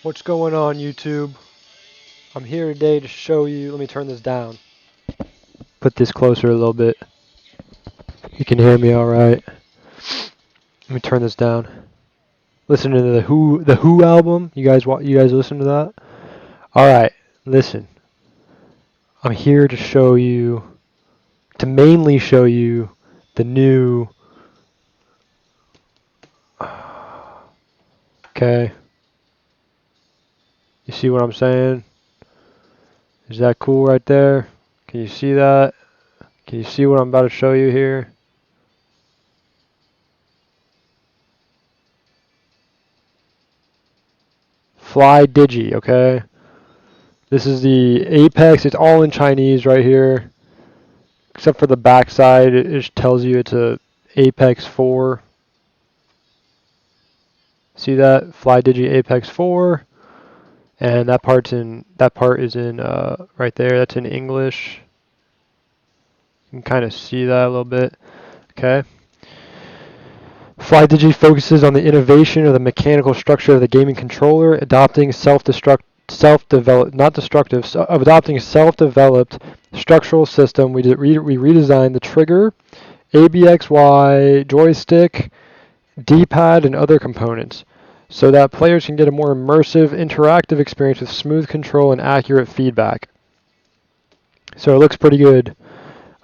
What's going on, YouTube? I'm here today to show you. Let me turn this down. Put this closer a little bit. You can hear me all right. Let me turn this down. Listen to the Who album. You guys listen to that? All right, listen. I'm here to show you, to mainly show you the new. Okay. You see what I'm saying? Is that cool right there? Can you see that? Can you see what I'm about to show you here? Flydigi, okay? This is the Apex. It's all in Chinese right here, except for the back side. It tells you it's a Apex 4. See that? Flydigi Apex 4, and that part is in right there. That's in English. You can kind of see that a little bit. Okay. Flydigi focuses on the innovation of the mechanical structure of the gaming controller, adopting adopting self-developed structural system. We redesigned the trigger, ABXY joystick, D-pad, and other components, so that players can get a more immersive, interactive experience with smooth control and accurate feedback. So it looks pretty good.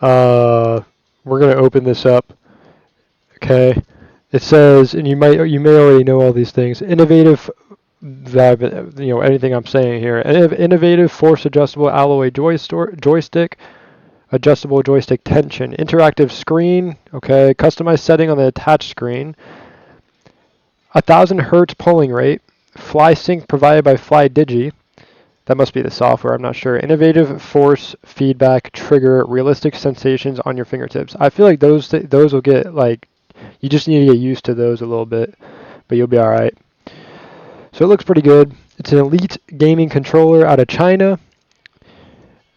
We're gonna open this up. Okay. It says, and you may already know all these things. Innovative, anything I'm saying here. Innovative force adjustable alloy joystick, adjustable joystick tension, interactive screen. Okay, customized setting on the attached screen. 1,000 hertz polling rate. Fly sync provided by Flydigi. That must be the software. I'm not sure. Innovative force feedback trigger. Realistic sensations on your fingertips. I feel like those will get like. You just need to get used to those a little bit, but you'll be all right. So it looks pretty good. It's an elite gaming controller out of China.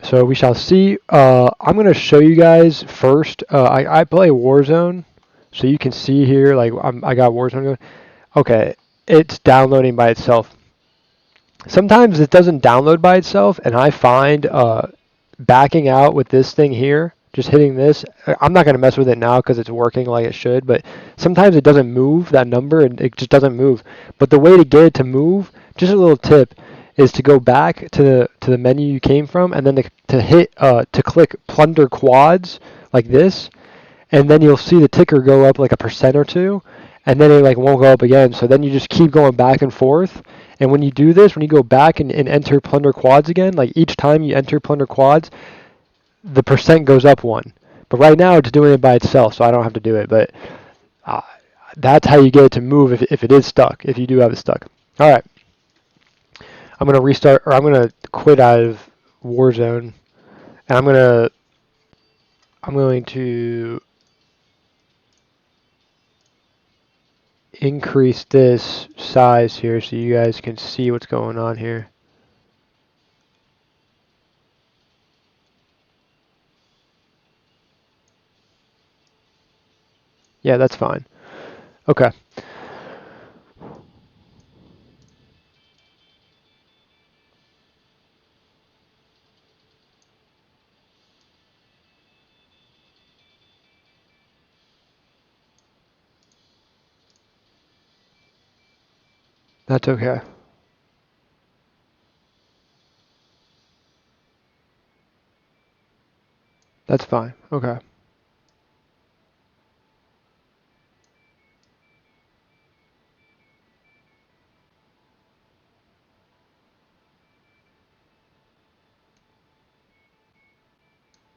So we shall see. I'm going to show you guys first. I play Warzone, so you can see here, like I got Warzone going. Okay, it's downloading by itself. Sometimes it doesn't download by itself, and I find backing out with this thing here, just hitting this. I'm not going to mess with it now because it's working like it should, but sometimes it doesn't move, that number, and it just doesn't move. But the way to get it to move, just a little tip, is to go back to the menu you came from, and then to click plunder quads like this, and then you'll see the ticker go up like a percent or two, and then it like won't go up again. So then you just keep going back and forth. And when you do this, when you go back and enter plunder quads again, like each time you enter plunder quads, the percent goes up one. But right now it's doing it by itself, so I don't have to do it. But that's how you get it to move if it is stuck, if you do have it stuck. All right. I'm going to restart, or I'm going to quit out of Warzone. And I'm going to increase this size here so you guys can see what's going on here. Yeah, that's fine. Okay. That's okay. That's fine. Okay.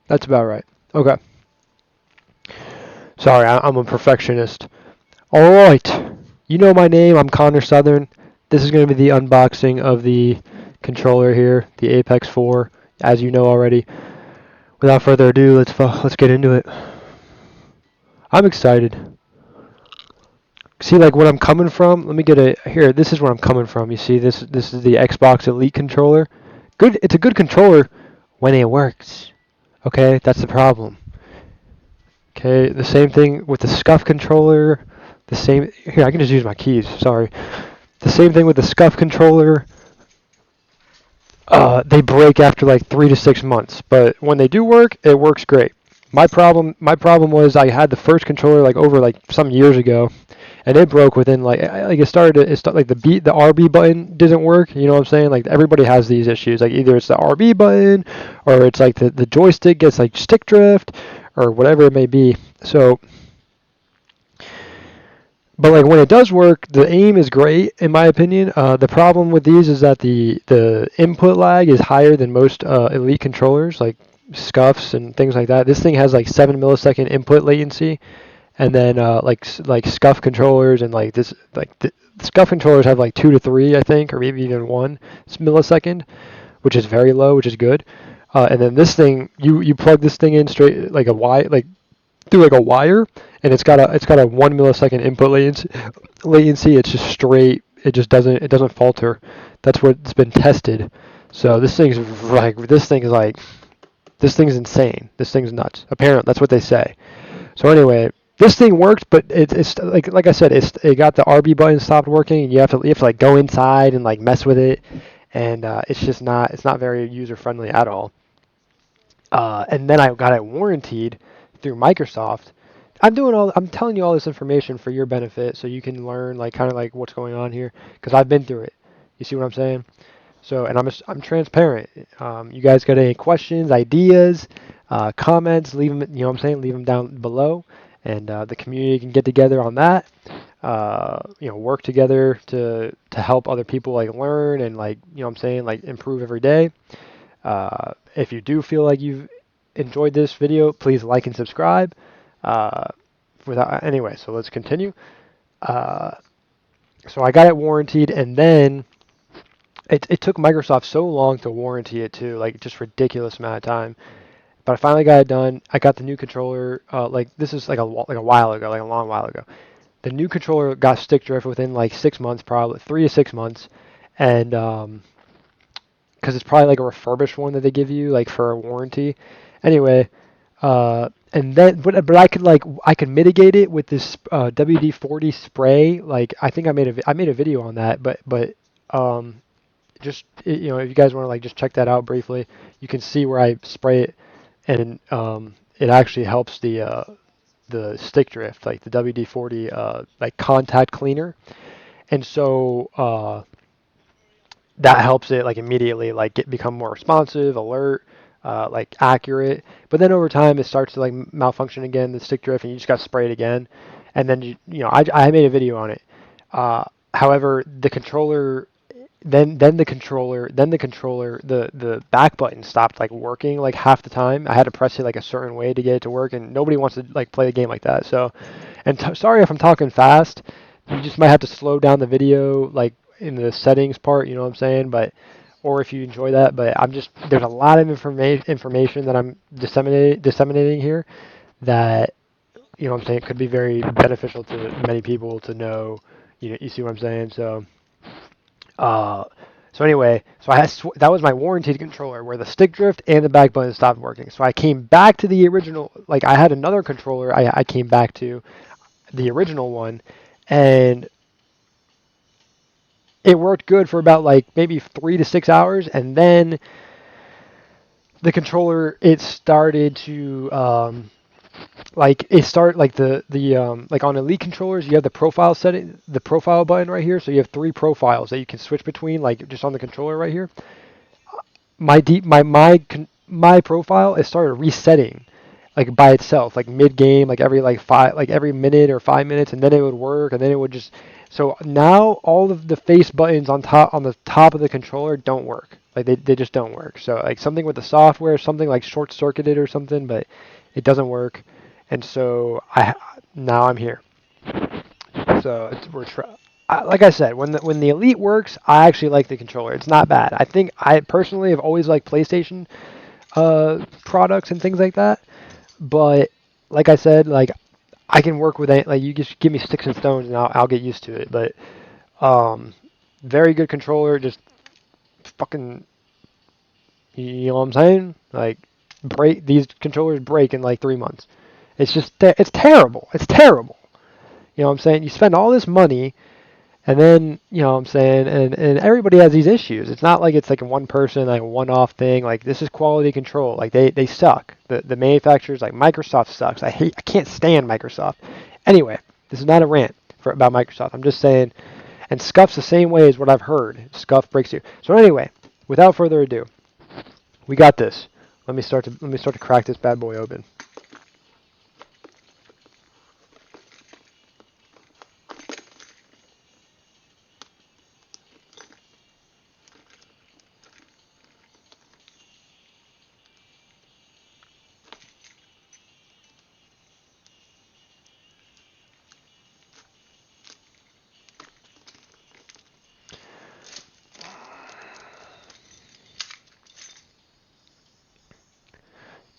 That's about right. Okay. Sorry, I'm a perfectionist. All right. You know my name. I'm Connor Southern. This is going to be the unboxing of the controller here, the Apex 4, as you know already. Without further ado, let's get into it. I'm excited. See, like what I'm coming from. Let me get here. This is where I'm coming from. You see, this is the Xbox Elite controller. Good. It's a good controller when it works. Okay, that's the problem. Okay, the same thing with the Scuff controller. The same. Here, I can just use my keys. Sorry. The same thing with the scuff controller. They break after like 3 to 6 months, but when they do work, it works great. My problem was I had the first controller like over like some years ago, and it broke within like like the RB button didn't work. You know what I'm saying? Like everybody has these issues. Like either it's the RB button, or it's like the joystick gets like stick drift, or whatever it may be. So, but like when it does work, the aim is great in my opinion. The problem with these is that the input lag is higher than most elite controllers, like scuffs and things like that. This thing has like 7 millisecond input latency, and then like scuff controllers and like this like the scuff controllers have like 2 to 3, I think, or maybe even 1 millisecond, which is very low, which is good. And then this thing, you plug this thing in straight like a wire, like through like a wire, and it's got a 1 millisecond input latency. It's just straight. It doesn't falter. That's what's been tested. So this thing's insane. This thing's nuts. Apparently, that's what they say. So anyway, this thing worked, but it's like I said, it got the RB button stopped working, and you have to like go inside and like mess with it, and it's not very user friendly at all. And then I got it warranted through Microsoft. I'm telling you all this information for your benefit, so you can learn like kind of like what's going on here, because I've been through it. You see what I'm saying? So, and I'm transparent. You guys got any questions, ideas, comments? Leave them. You know what I'm saying? Leave them down below, and the community can get together on that. Work together to help other people like learn and like you know what I'm saying, like improve every day. If you do feel like you've enjoyed this video, please like and subscribe. Uh, anyway, so let's continue. Uh, so I got it warranted, and then it took Microsoft so long to warranty it too, like just ridiculous amount of time. But I finally got it done. I got the new controller. Like this is like a while ago, like a long while ago. The new controller got stick drift within like 6 months, probably 3 to 6 months, and because it's probably like a refurbished one that they give you like for a warranty. Anyway, and then but I could mitigate it with this WD-40 spray. Like I think I made a video on that, but just if you guys want to like just check that out briefly, you can see where I spray it, and it actually helps the stick drift, like the WD-40 like contact cleaner, and so that helps it like immediately like become more responsive, alert, like accurate. But then over time it starts to like malfunction again, the stick drift, and you just got to spray it again, and then I made a video on it. However, the controller the back button stopped like working like half the time. I had to press it like a certain way to get it to work, and nobody wants to like play the game like that. So, and sorry if I'm talking fast. You just might have to slow down the video like in the settings part, you know what I'm saying? But or if you enjoy that, but there's a lot of information that I'm disseminating here that you know what I'm saying could be very beneficial to many people to know. You see what I'm saying? So. Uh, so anyway, that was my warranted controller where the stick drift and the back button stopped working. So I came back to the original, like I had another controller I came back to, the original one, and it worked good for about like maybe 3 to 6 hours, and then the controller, it started to like it start like the like on elite controllers you have the profile setting, the profile button right here, so you have 3 profiles that you can switch between like just on the controller right here. My profile, it started resetting like by itself, like mid game, like every minute or 5 minutes, and then it would work, and then it would just. So now all of the face buttons on the top of the controller don't work. Like they just don't work. So like something with the software, something like short circuited or something, but it doesn't work. And so now I'm here. So like I said, when the Elite works, I actually like the controller. It's not bad. I think I personally have always liked PlayStation products and things like that. But like I said, like I can work with like you just give me sticks and stones and I'll get used to it. But very good controller. Just fucking, you know what I'm saying? Like these controllers break in like 3 months. It's just it's terrible. It's terrible. You know what I'm saying? You spend all this money, And then, you know what I'm saying, and everybody has these issues. It's not like it's like a one person, like a one-off thing. Like this is quality control. Like they suck. The manufacturers, like Microsoft sucks. I can't stand Microsoft. Anyway, this is not a rant about Microsoft. I'm just saying, and Scuff's the same way as what I've heard. Scuff breaks you. So anyway, without further ado, we got this. Let me start to crack this bad boy open.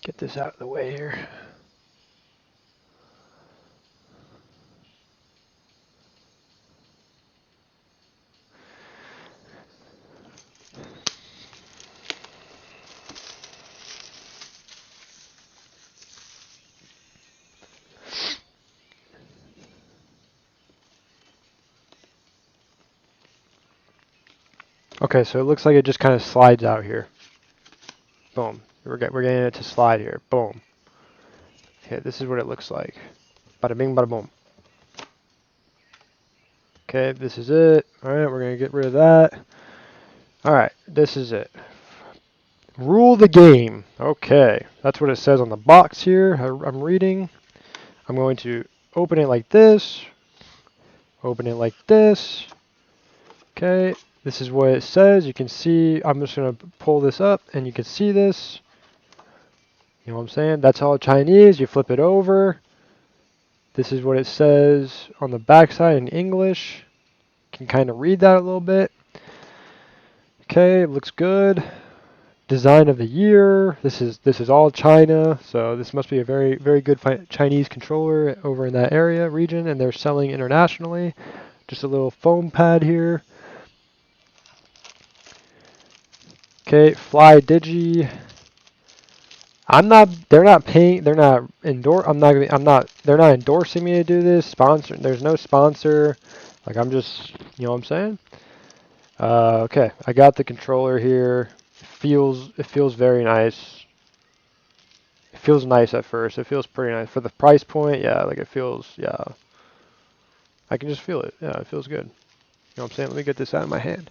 Get this out of the way here. Okay, so it looks like it just kind of slides out here. Boom. We're getting it to slide here. Boom. Okay, this is what it looks like. Bada bing, bada boom. Okay, this is it. Alright, we're going to get rid of that. Alright, this is it. Rule the game. Okay, that's what it says on the box here. I'm reading. I'm going to open it like this. Open it like this. Okay, this is what it says. You can see, I'm just going to pull this up and you can see this. You know what I'm saying? That's all Chinese. You flip it over. This is what it says on the backside in English. You can kind of read that a little bit. Okay, looks good. Design of the year. This is all China, so this must be a very good Chinese controller over in that area region, and they're selling internationally. Just a little foam pad here. Okay, Flydigi. They're not paying, they're not they're not endorsing me to do this. Sponsor, there's no sponsor. Like I'm just, you know what I'm saying? Okay, I got the controller here. It feels very nice. It feels nice at first. It feels pretty nice for the price point. Yeah, like it feels. Yeah, I can just feel it. Yeah, it feels good. You know what I'm saying? Let me get this out of my hand.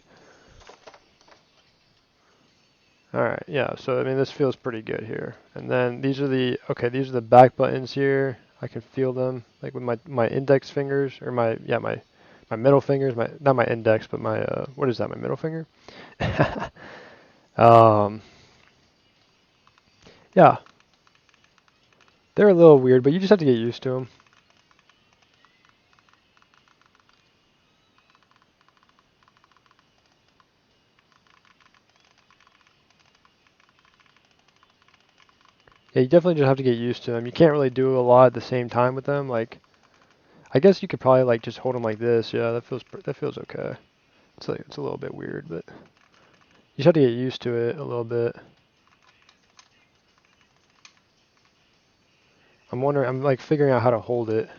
All right. Yeah. So I mean, this feels pretty good here. And then these are the back buttons here. I can feel them like with my index fingers or my middle fingers. Not my index, but my what is that? My middle finger. um. Yeah. They're a little weird, but you just have to get used to them. Yeah, you definitely just have to get used to them. You can't really do a lot at the same time with them. Like, I guess you could probably like just hold them like this. Yeah, that feels okay. It's a little bit weird, but you just have to get used to it a little bit. I'm like figuring out how to hold it.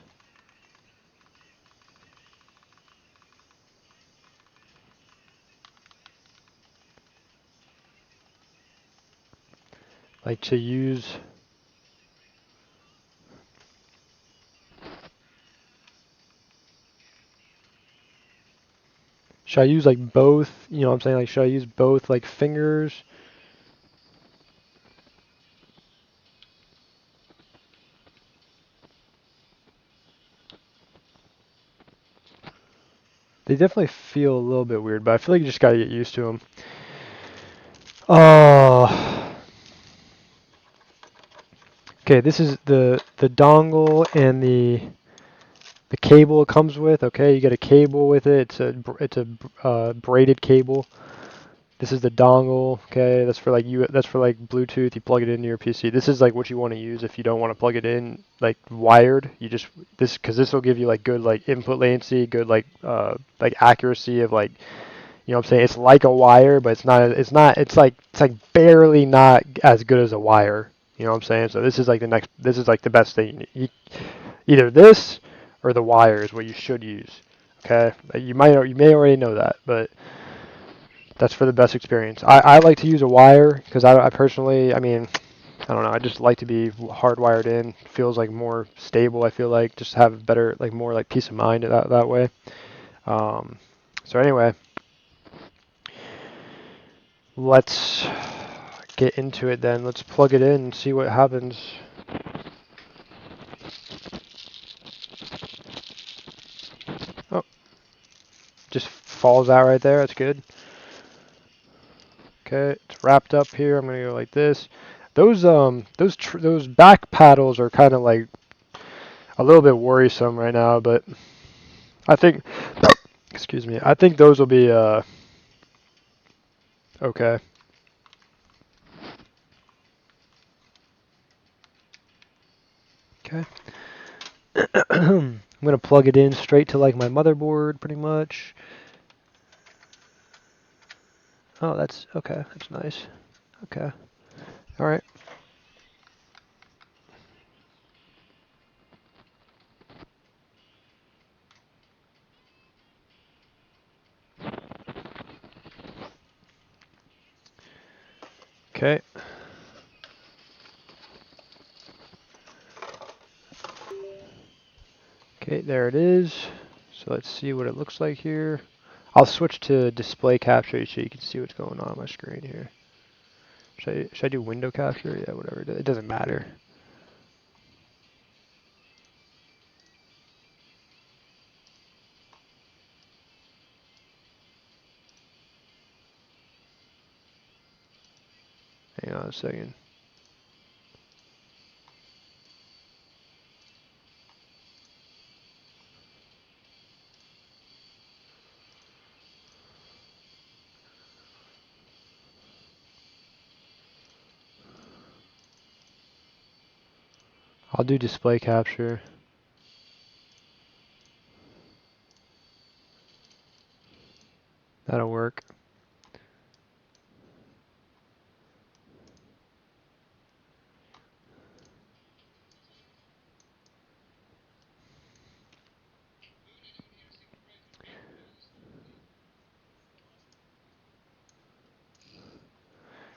Like to use. Should I use like both? You know what I'm saying? Like, should I use both like fingers? They definitely feel a little bit weird, but I feel like you just gotta get used to them. Oh. Okay, this is the dongle and the cable it comes with. Okay, you get a cable with it. It's a braided cable. This is the dongle. Okay, that's for like Bluetooth. You plug it into your PC. This is like what you want to use if you don't want to plug it in like wired. You just because this will give you like good like input latency, good like accuracy of like, you know what I'm saying? It's like a wire, but it's like barely not as good as a wire. You know what I'm saying? So this is like the best thing. Either this or the wire is what you should use. Okay, you may already know that, but that's for the best experience. I like to use a wire because I personally, I mean, I don't know. I just like to be hardwired in. Feels like more stable. I feel like just have better, like more like peace of mind that way. Um, so anyway, let's get into it then. Let's plug it in and see what happens. Oh, just falls out right there. That's good. Okay, it's wrapped up here. I'm gonna go like this. Those back paddles are kind of like a little bit worrisome right now, but I think, excuse me, I think those will be okay. Okay. I'm gonna plug it in straight to like my motherboard, pretty much. Oh, that's okay. That's nice. Okay. All right. Okay. Okay, there it is. So let's see what it looks like here. I'll switch to display capture so you can see what's going on my screen here. Should I do window capture? Yeah, whatever. It doesn't matter. Hang on a second. I'll do display capture. That'll work.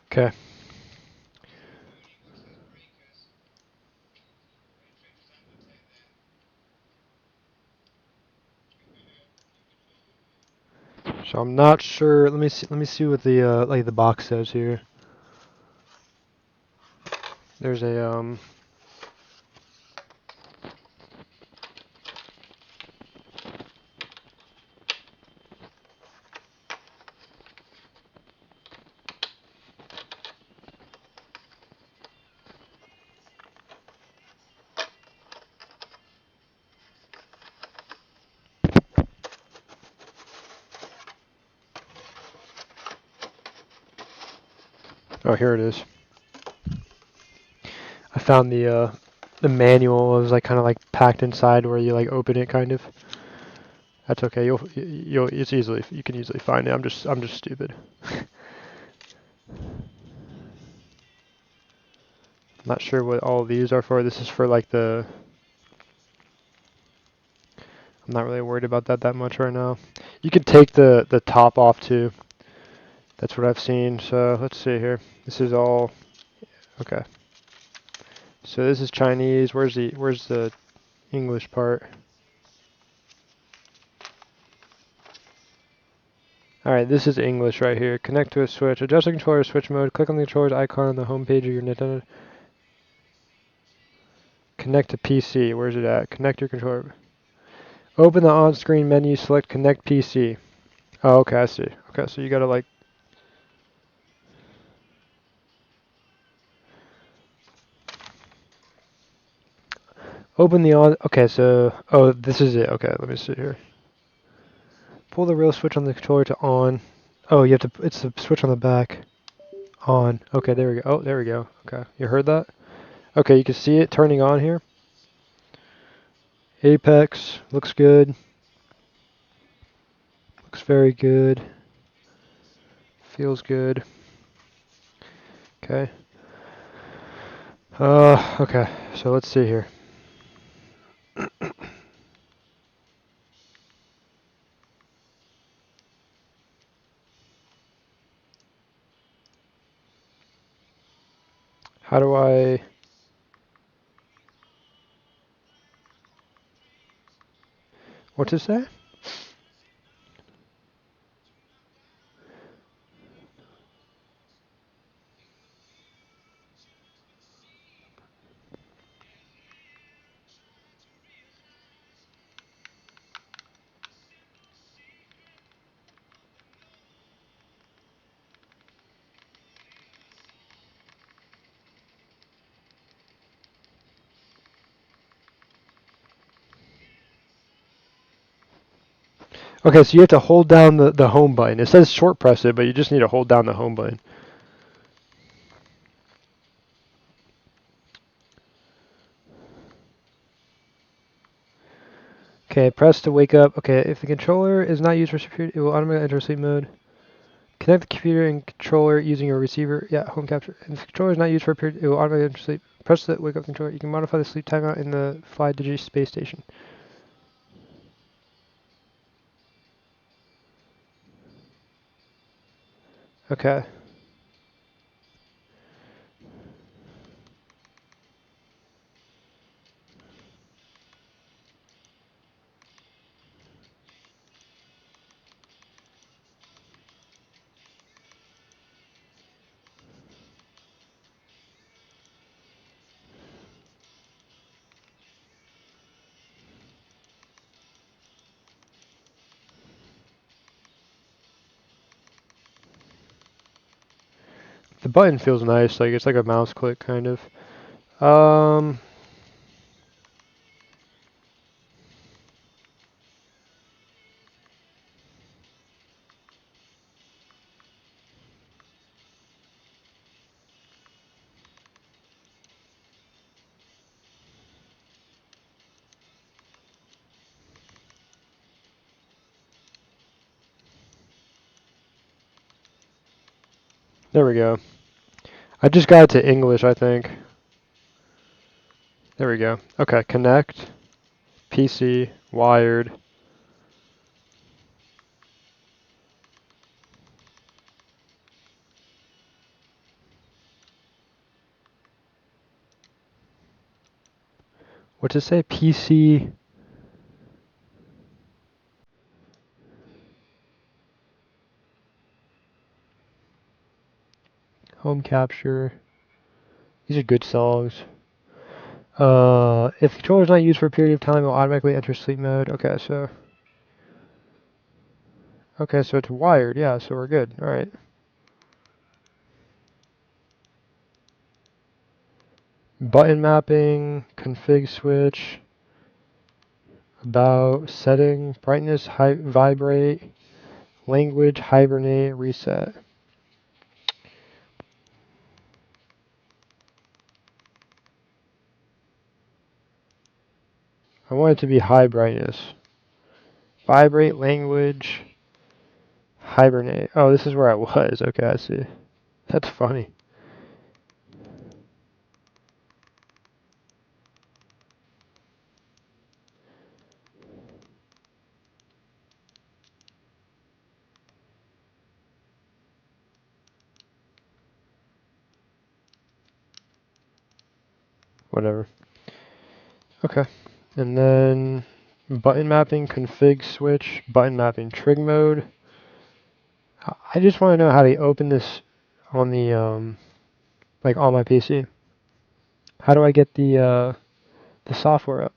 Okay. So I'm not sure. Let me see. Let me see what the like the box says here. There's a. Oh, here it is. I found the manual. It was like kind of like packed inside where you like open it, kind of. That's okay. You'll it's easily you can easily find it. I'm just stupid. I'm not sure what all of these are for. This is for like the. I'm not really worried about that much right now. You can take the top off too. That's what I've seen. So let's see here. This is all okay. So this is Chinese. Where's the English part? Alright, this is English right here. Connect to a switch. Adjust the controller switch mode. Click on the controller's icon on the home page of your Nintendo. Connect to PC. Where's it at? Connect your controller. Open the on-screen menu. Select Connect PC. Oh, okay, I see. Okay, so you gotta like... Open the on... Okay, so... Oh, this is it. Okay, let me see here. Pull the real switch on the controller to on. Oh, you have to... It's the switch on the back. On. Okay, there we go. Oh, there we go. Okay, you heard that? Okay, you can see it turning on here. Apex. Looks good. Looks very good. Feels good. Okay. Okay. So let's see here. How do I... What's it say? Okay, so you have to hold down the home button. It says short press it, but you just need to hold down the home button. Okay, press to wake up. Okay, if the controller is not used for security, it will automatically enter sleep mode. Connect the computer and controller using your receiver. Yeah, home capture. If the controller is not used for a period, it will automatically enter sleep. Press the wake up controller. You can modify the sleep timeout in the Flydigi space station. Okay. The button feels nice, like it's like a mouse click kind of. Um, there we go. I just got it to English, I think. There we go. Okay, connect, PC, wired. What's it say? PC. Home capture. These are good songs. If the controller is not used for a period of time, it will automatically enter sleep mode. Okay, so it's wired. Yeah, so we're good. All right. Button mapping, config switch, about, setting, brightness, vibrate, language, hibernate, reset. I want it to be high brightness. Vibrate, language, hibernate. Oh, this is where I was. Okay, I see. That's funny. Whatever. Okay. And then button mapping, config switch, button mapping, trig mode. I just want to know how to open this on the like on my PC. How do I get the software up?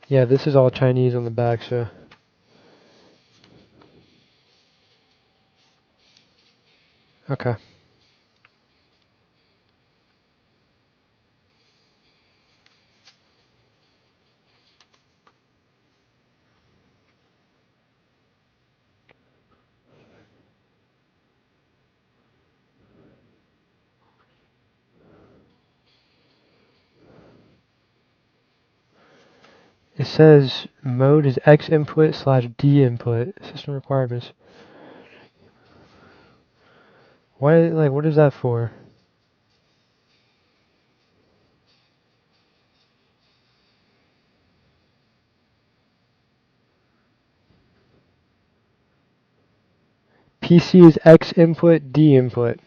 Yeah, this is all Chinese on the back, so. Okay. It says mode is X input / D input. System requirements. Why, like, what is that for? PC is X input, D input.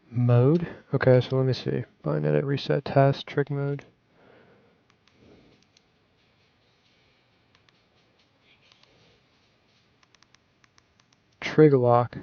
Mode? Okay, so let me see. Bind edit, reset, test, trick mode. Trig lock.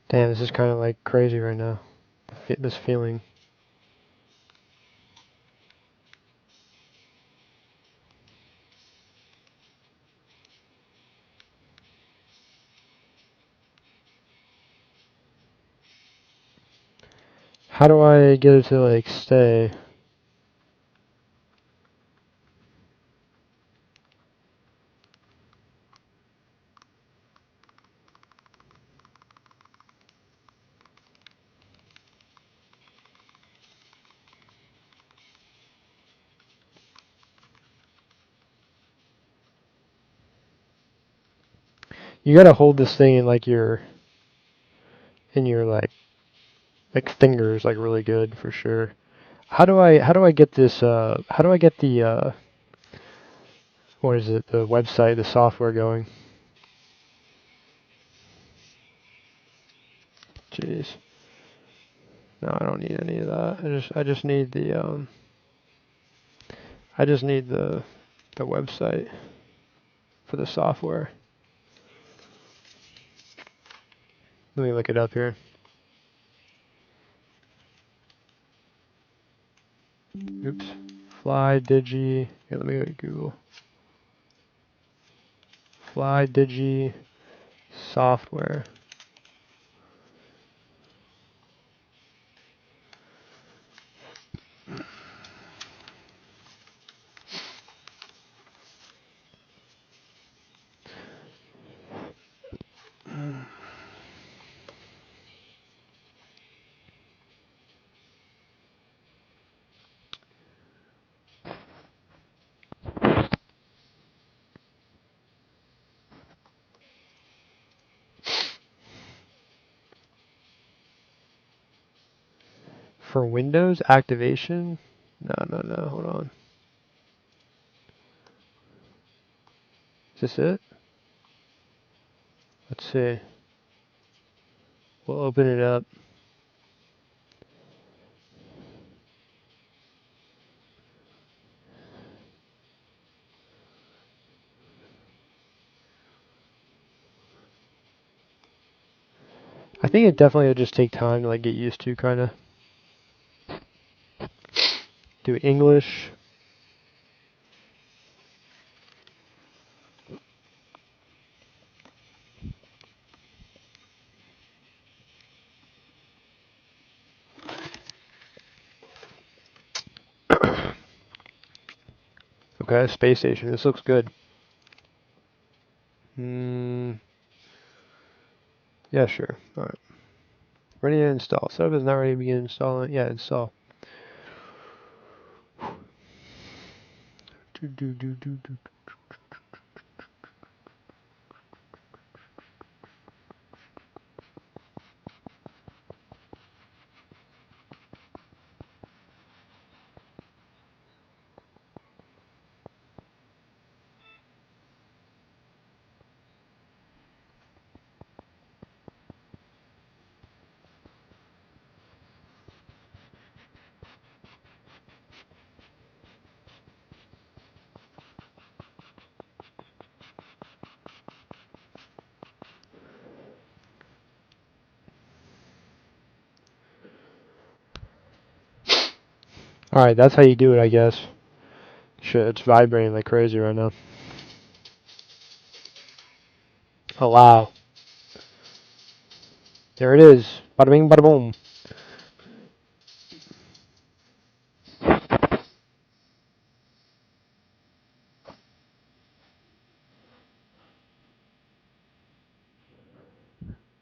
Damn, this is kind of like crazy right now. This feeling. How do I get it to like stay? You gotta hold this thing in like your like fingers like really good for sure. How do I get this how do I get the what is it, the website, the software going? Jeez. No, I don't need any of that. I just need the the website for the software. Let me look it up here. Oops. Flydigi. Here, let me go to Google. Flydigi software. For Windows activation? No, hold on. Is this it? Let's see. We'll open it up. I think it definitely would just take time to like get used to, kind of. Do English. Okay, space station. This looks good. Yeah, sure. All right. Ready to install. Setup is not ready to begin installing. Yeah, install. All right, that's how you do it, I guess. shit, it's vibrating like crazy right now. Oh wow. There it is. Bada bing, bada boom.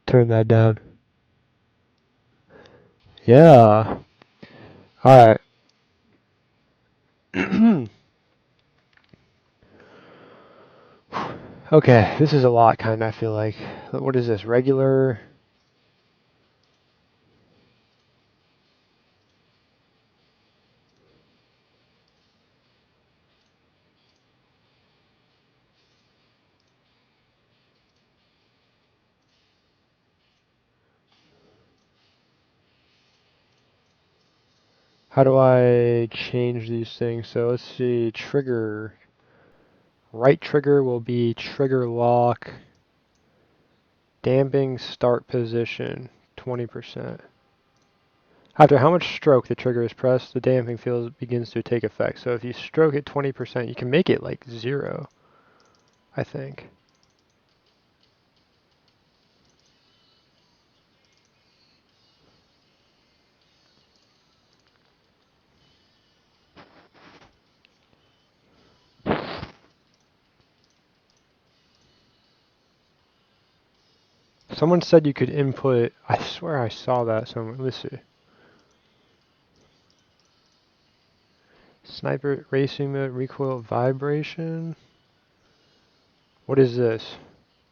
Turn that down. Yeah. Alright. Okay, this is a lot, kind of, I feel like. What is this? Regular? How do I change these things? So let's see, trigger. Right trigger will be trigger lock. Damping start position, 20%. After how much stroke the trigger is pressed, the damping field begins to take effect. So if you stroke it 20%, you can make it like 0, I think. Someone said you could input, I swear I saw that somewhere. Let's see. Sniper racing mode, recoil vibration. What is this?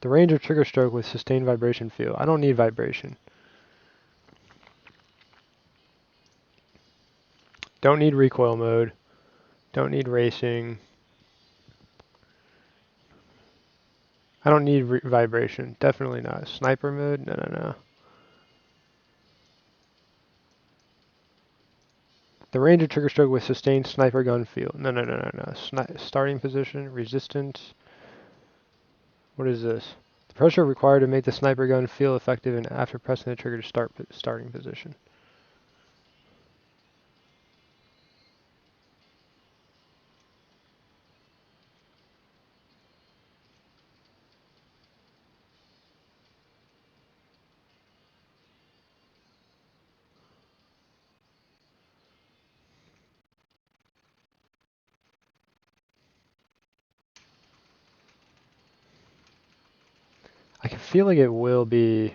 The range of trigger stroke with sustained vibration field. I don't need vibration. Don't need recoil mode. Don't need racing. I don't need vibration. Definitely not. Sniper mode? No, no, no. The range of trigger stroke with sustained sniper gun field. No, no, no, no, no. Starting position, resistance. What is this? The pressure required to make the sniper gun feel effective and after pressing the trigger to start starting position. I can feel like it will be.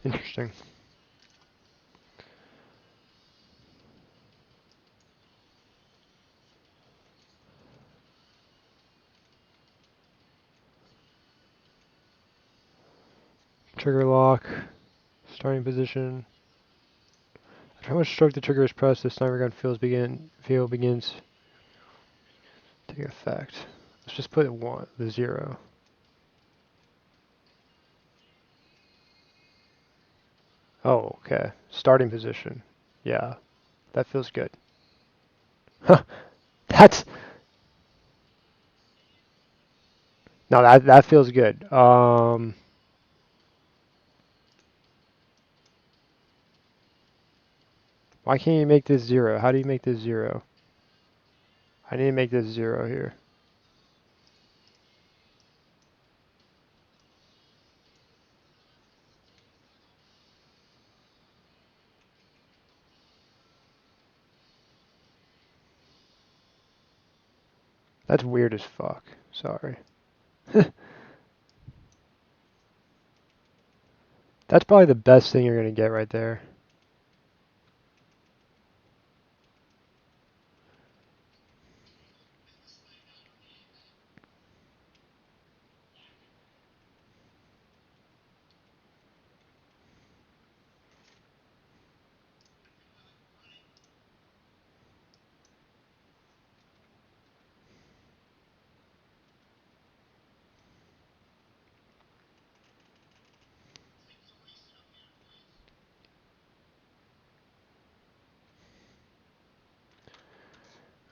Interesting. Trigger lock. Starting position. After how much stroke the trigger is pressed, the sniper gun field begins to take effect. Let's just put the 0. Oh, okay. Starting position. Yeah, that feels good. Huh. That's no, that feels good. Why can't you make this 0? How do you make this 0? I need to make this 0 here. That's weird as fuck. Sorry. That's probably the best thing you're gonna get right there.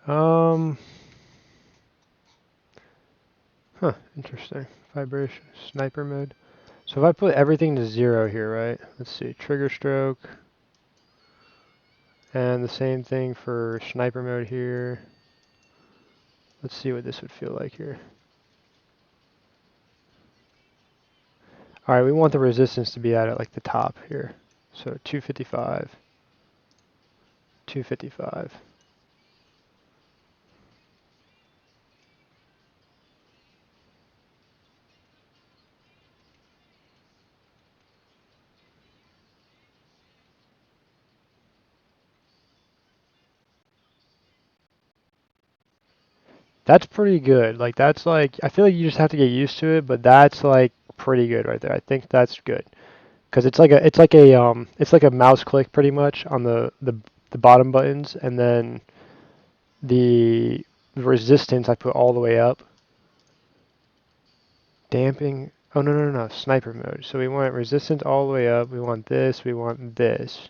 Huh, interesting. Vibration, sniper mode. So if I put everything to 0 here, right? Let's see, trigger stroke, and the same thing for sniper mode here. Let's see what this would feel like here. All right, we want the resistance to be at like the top here. So 255, 255. That's pretty good. Like that's like I feel like you just have to get used to it, but that's like pretty good right there. I think that's good because it's like a mouse click pretty much on the bottom buttons, and then the resistance I put all the way up. Damping. Oh no, sniper mode. So we want resistance all the way up. We want this. We want this,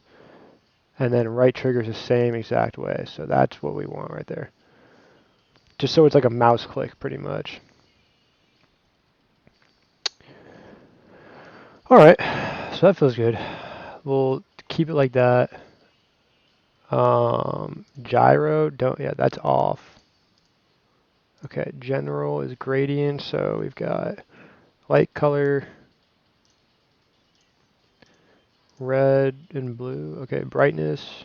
and then right trigger is the same exact way. So that's what we want right there. Just so it's like a mouse click pretty much. All right, so that feels good. We'll keep it like that. Gyro, don't, yeah, that's off. Okay, general is gradient, so we've got light color, red and blue. Okay, brightness.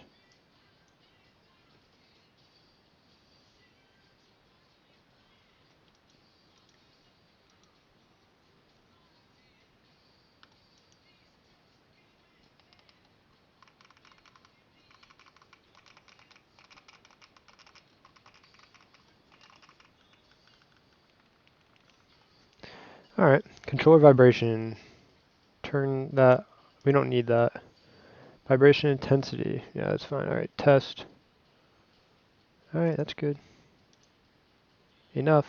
All right, controller vibration. Turn that, we don't need that. Vibration intensity, yeah, that's fine. All right, test. All right, that's good. Enough.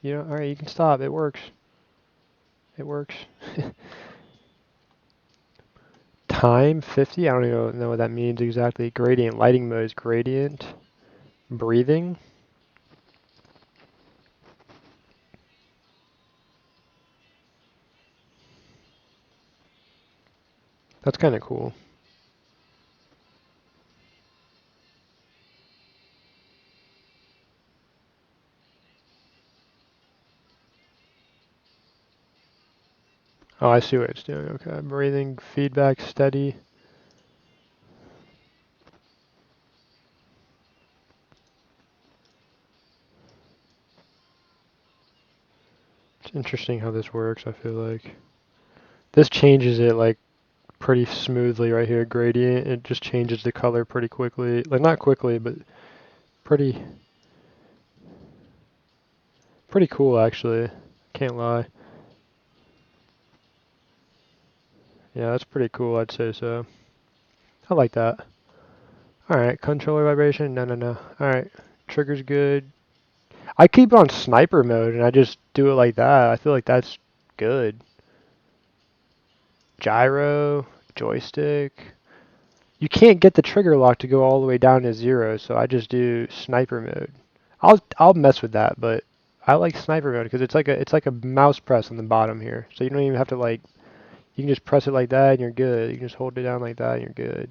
You know, all right, you can stop. It works. It works. Time 50. I don't even know what that means exactly. Gradient. Lighting mode is gradient. Breathing. That's kind of cool. Oh, I see what it's doing. Okay. Breathing. Feedback. Steady. It's interesting how this works, I feel like. This changes it like pretty smoothly right here. Gradient. It just changes the color pretty quickly. Like not quickly, but pretty pretty cool actually. Can't lie. Yeah, that's pretty cool, I'd say so. I like that. Alright, controller vibration? No. Alright, trigger's good. I keep it on sniper mode and I just do it like that. I feel like that's good. Gyro, joystick. You can't get the trigger lock to go all the way down to 0, so I just do sniper mode. I'll mess with that, but I like sniper mode because it's like a mouse press on the bottom here. So you don't even have to like you can just press it like that and you're good. You can just hold it down like that and you're good.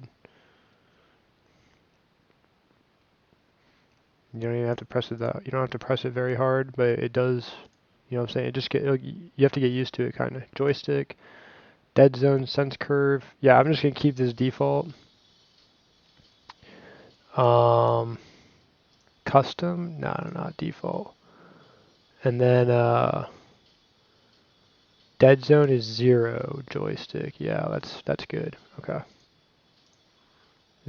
You don't even have to press it that. You don't have to press it very hard, but it does. You know what I'm saying? It just you have to get used to it kind of. Joystick, dead zone, sense curve. Yeah, I'm just gonna keep this default. Um, custom? No, not default. And then dead zone is 0 joystick. Yeah, that's good. Okay.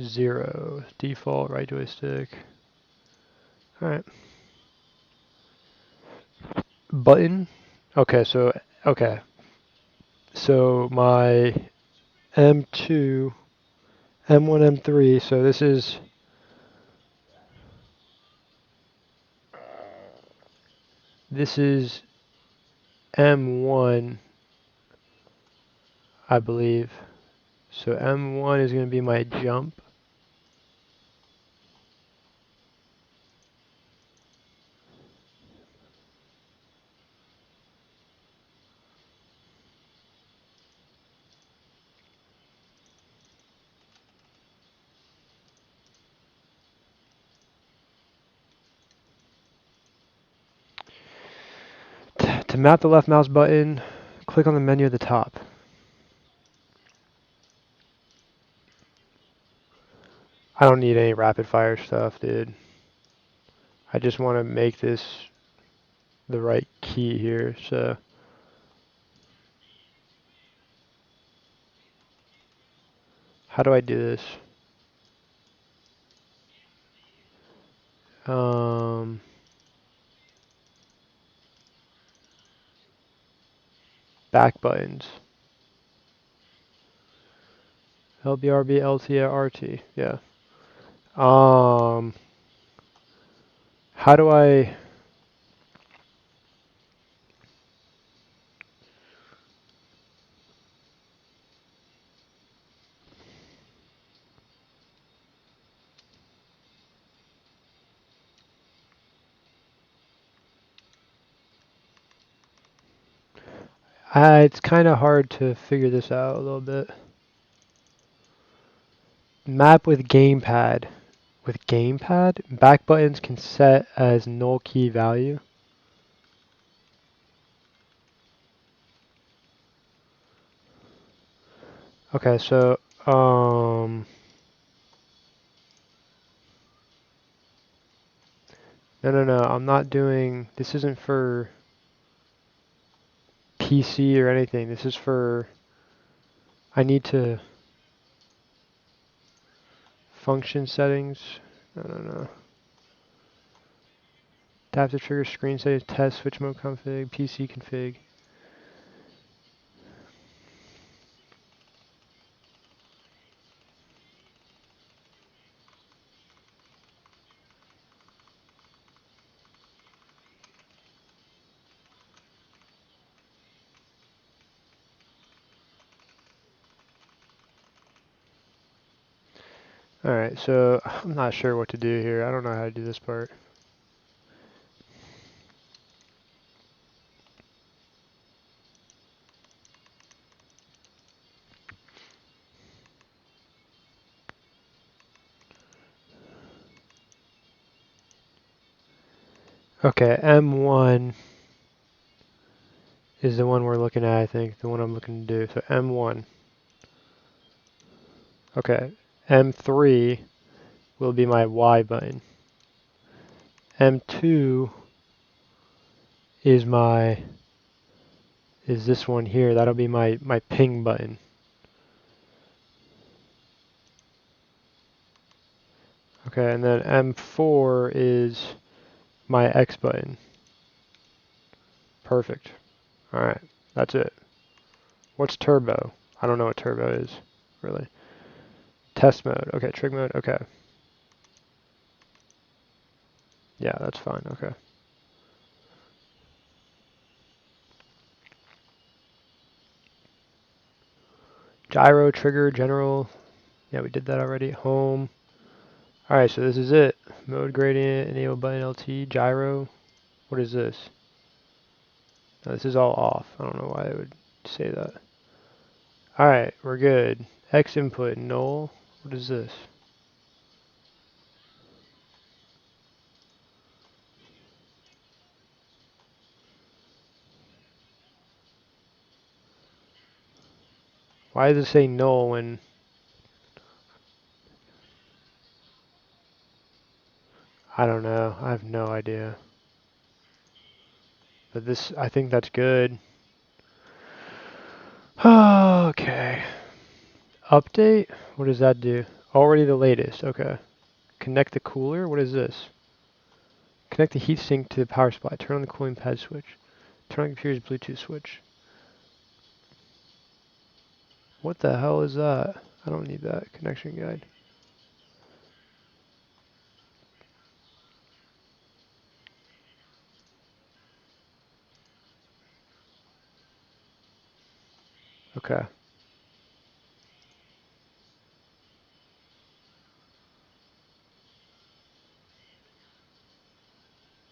0 default right joystick. All right. Button. Okay, so my M2, M1, M3. So this is M1, I believe. So M1 is going to be my jump. To map the left mouse button, click on the menu at the top. I don't need any rapid fire stuff, dude. I just want to make this the right key here, so. How do I do this? Back buttons. LBRB, LT, RT, yeah. How do I... it's kind of hard to figure this out a little bit. Map with gamepad. With gamepad, back buttons can set as null key value. Okay, so no, I'm not doing, this isn't for PC or anything. This is for, I need to, function settings, no. Adaptive trigger, screen settings, test, switch mode config, PC config. Alright, so I'm not sure what to do here. I don't know how to do this part. Okay, M1 is the one we're looking at, I think. The one I'm looking to do. So M1. Okay, M3 will be my Y button. M2 is this one here. That'll be my ping button. Okay, and then M4 is my X button. Perfect. Alright, that's it. What's turbo? I don't know what turbo is, really. Test mode. Okay, trig mode. Okay. Yeah, that's fine. Okay. Gyro, trigger, general. Yeah, we did that already. Home. Alright, so this is it. Mode gradient, enable button LT, gyro. What is this? No, this is all off. I don't know why they would say that. Alright, we're good. X input, null. What is this? Why does it say null when... I don't know. I have no idea. But this, I think that's good. Okay. Update? What does that do? Already the latest. Okay. Connect the cooler? What is this? Connect the heatsink to the power supply. Turn on the cooling pad switch. Turn on the computer's Bluetooth switch. What the hell is that? I don't need that. Connection guide. Okay.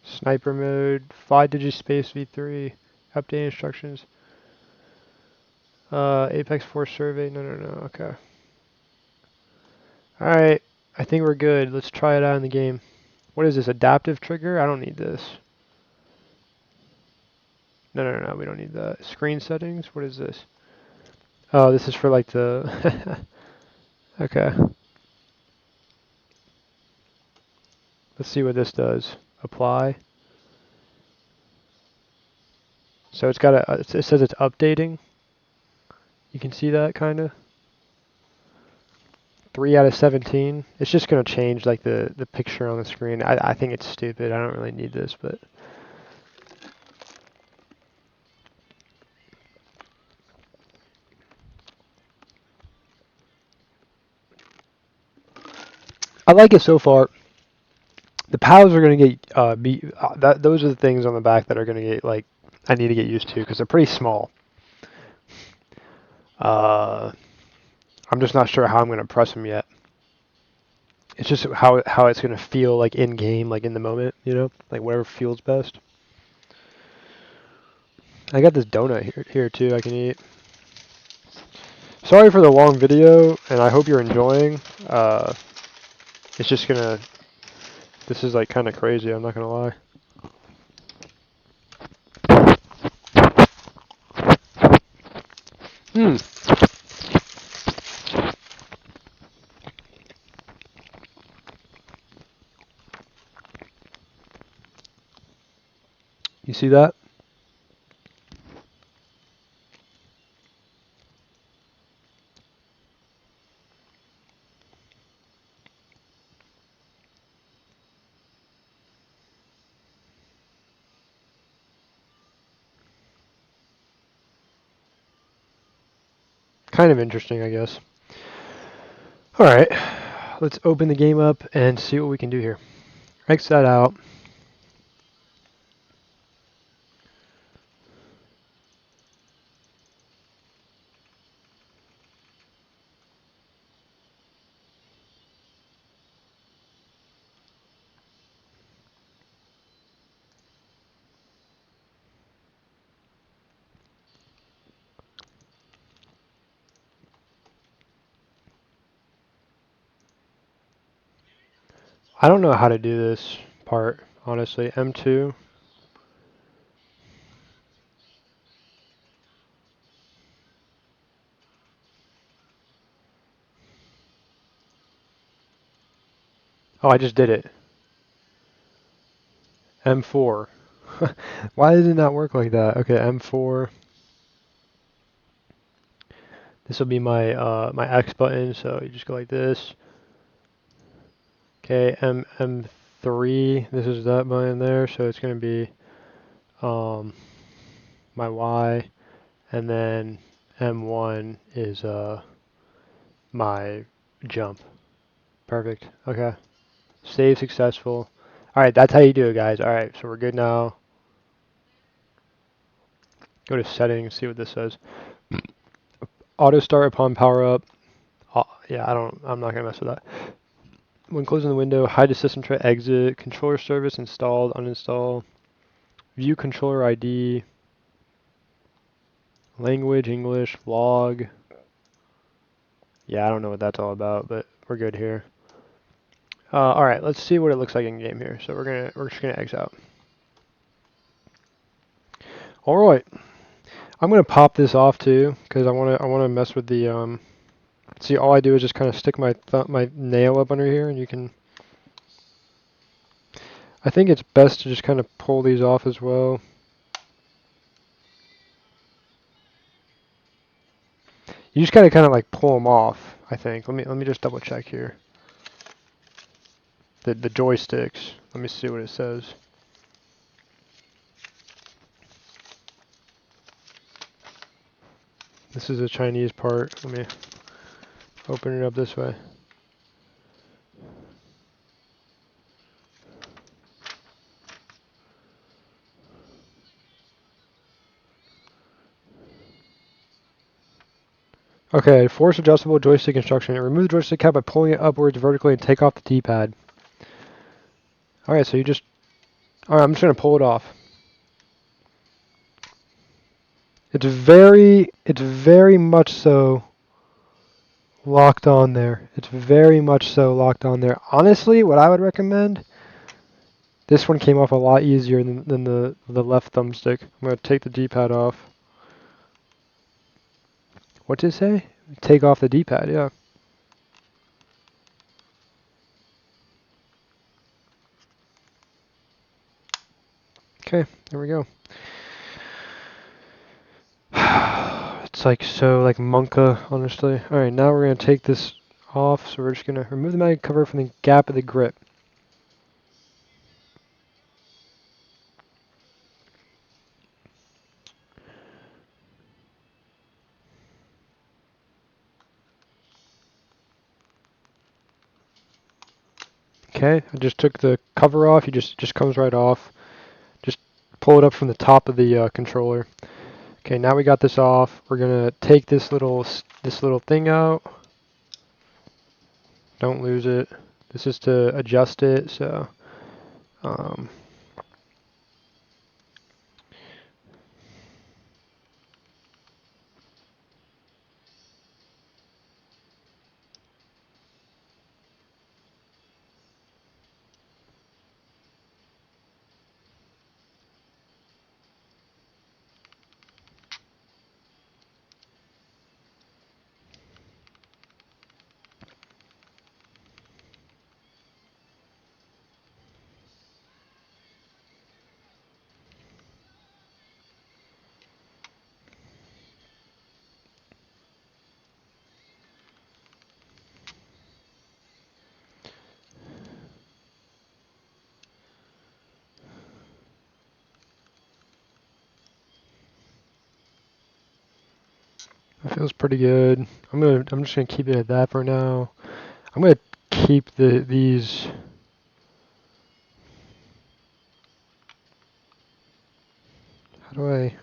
Sniper mode. Flydigi space V3. Update instructions. Apex Force survey. No. Okay. Alright. I think we're good. Let's try it out in the game. What is this? Adaptive trigger? I don't need this. No, we don't need that. Screen settings, what is this? Oh, this is for like the, okay. Let's see what this does. Apply. So it's got a, it says it's updating. You can see that kind of. 3 out of 17. It's just going to change like the picture on the screen. I think it's stupid. I don't really need this, but. I like it so far. The PALs are going to get, those are the things on the back that are going to get like, I need to get used to because they're pretty small. I'm just not sure how I'm going to press them yet. It's just how it's going to feel like in game, like in the moment, you know, like whatever feels best. I got this donut here too I can eat. Sorry for the long video, and I hope you're enjoying. It's just gonna, this is like kind of crazy, I'm not gonna lie. You see that? Kind of interesting, I guess. Alright, let's open the game up and see what we can do here. X that out. I don't know how to do this part, honestly. M2. Oh, I just did it. M4. Why does it not work like that? Okay, M4. This will be my my X button, so you just go like this. Okay, M3. This is that button there, so it's going to be my Y, and then M1 is my jump. Perfect. Okay. Save successful. All right, that's how you do it, guys. All right, so we're good now. Go to settings, see what this says. Auto start upon power up. Yeah, I'm not gonna mess with that. When closing the window, hide the system tray, exit, controller service installed, uninstall, view controller ID, language, English, log. Yeah, I don't know what that's all about, but we're good here. All right, let's see what it looks like in game here. So we're just gonna X out. All right, I'm gonna pop this off too because I wanna mess with the See, all I do is just kind of stick my nail up under here, and you can. I think it's best to just kind of pull these off as well. You just gotta kind of like pull them off. I think. Let me just double check here. The joysticks. Let me see what it says. This is a Chinese part. Let me open it up this way. Okay, force adjustable joystick instruction. Remove the joystick cap by pulling it upwards vertically and take off the D-pad. Alright, so you just... Alright, I'm just going to pull it off. It's very much so locked on there. It's very much so locked on there. Honestly, what I would recommend, This one came off a lot easier than the left thumbstick. I'm going to take the D-pad off. What did it say? Take off the D-pad, yeah. Okay, there we go. It's like so like Monka, honestly. Alright, now we're going to take this off, so we're just going to remove the magnet cover from the gap of the grip. Okay, I just took the cover off. It just comes right off. Just pull it up from the top of the controller. Okay, now we got this off. We're gonna take this little thing out. Don't lose it. This is to adjust it. So, that feels pretty good. I'm just gonna keep it at that for now. I'm gonna keep these. How do I?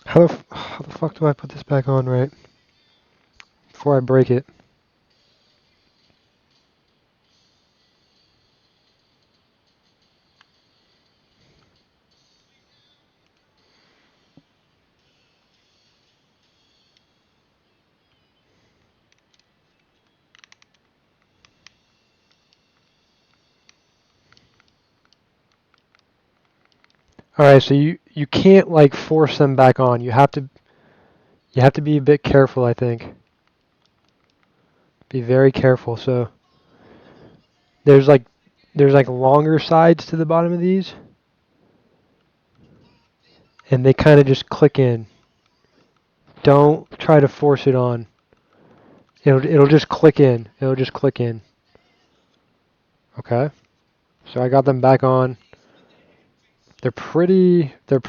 How the fuck do I put this back on right before I break it? All right, so you can't like force them back on. You have to be a bit careful, I think. Be very careful. So there's like longer sides to the bottom of these, and they kind of just click in. Don't try to force it on. It'll just click in. It'll just click in. Okay. So I got them back on. They're pretty they're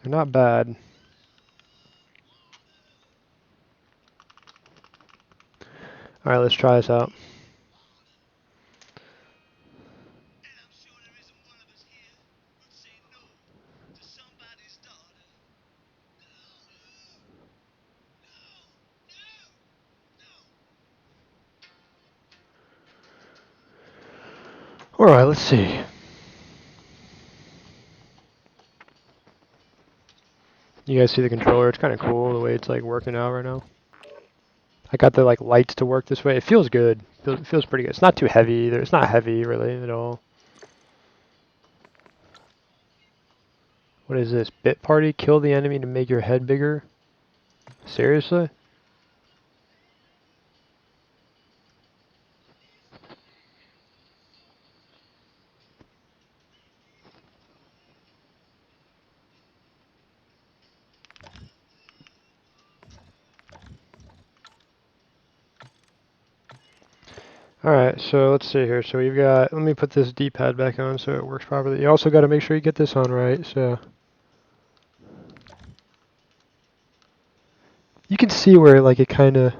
not bad. All right, let's try this out. All right, let's see. You guys see the controller? It's kind of cool the way it's like working out right now. I got the like lights to work this way. It feels good. It feels pretty good. It's not too heavy either. It's not heavy really at all. What is this? Bit party? Kill the enemy to make your head bigger? Seriously? Alright, so let's see here. So we've got, let me put this D-pad back on so it works properly. You also got to make sure you get this on right, so. You can see where like it kind of.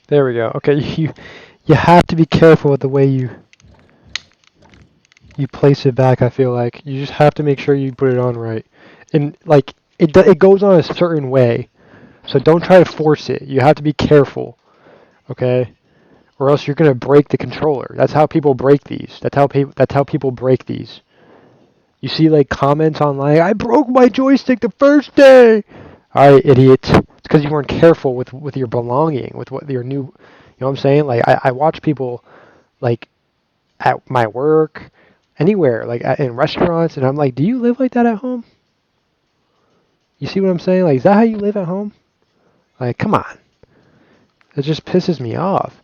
There we go. Okay, you have to be careful with the way you place it back. I feel like you just have to make sure you put it on right, and like it goes on a certain way. So don't try to force it. You have to be careful, okay? Or else you're gonna break the controller. That's how people break these. That's how people break these. You see like comments online. I broke my joystick the first day. All right, idiot. It's because you weren't careful with your belonging, with what your new. You know what I'm saying? Like I watch people like at my work, anywhere, like in restaurants, and I'm like, do you live like that at home? You see what I'm saying? Like, is that how you live at home? Like, come on. It just pisses me off.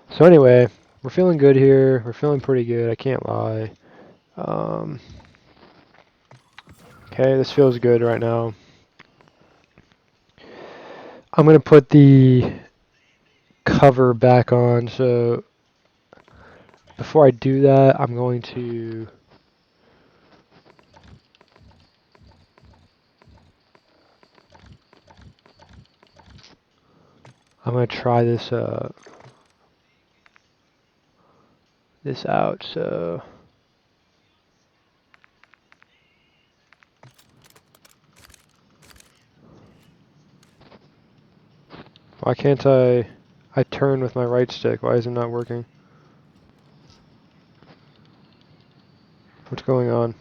So anyway, we're feeling good here. We're feeling pretty good. I can't lie. Um, okay, this feels good right now. I'm gonna put the cover back on. So before I do that, I'm going to. I'm gonna try this out. So. Why can't I turn with my right stick? Why is it not working? What's going on?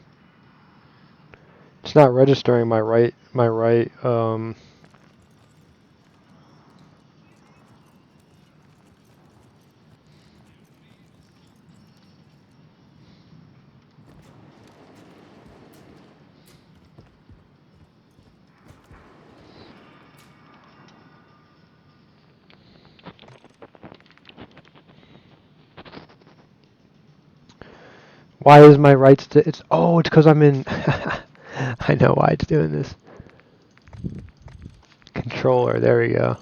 It's not registering my right. Why is my right stick? It's because I'm in. I know why it's doing this. Controller. There we go.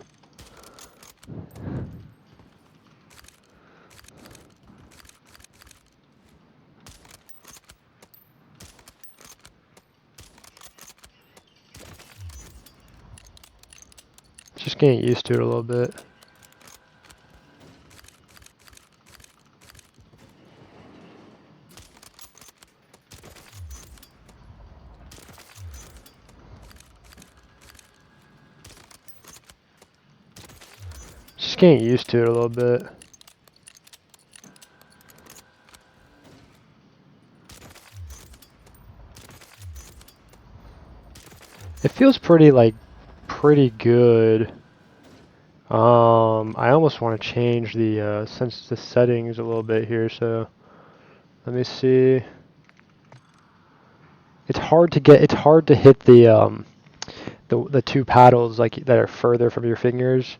Just getting used to it a little bit. Just getting used to it a little bit. It feels pretty good. I almost want to change the settings a little bit here. So let me see. It's hard to hit the two paddles like that are further from your fingers.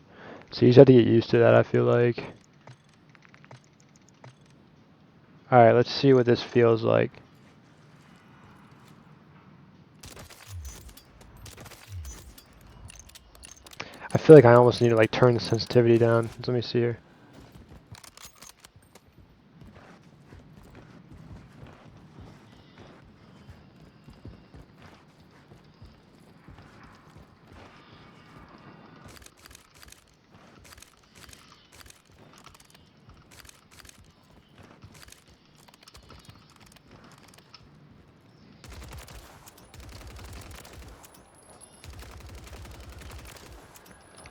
So you just have to get used to that, I feel like. Alright, let's see what this feels like. I feel like I almost need to like turn the sensitivity down. Let me see here.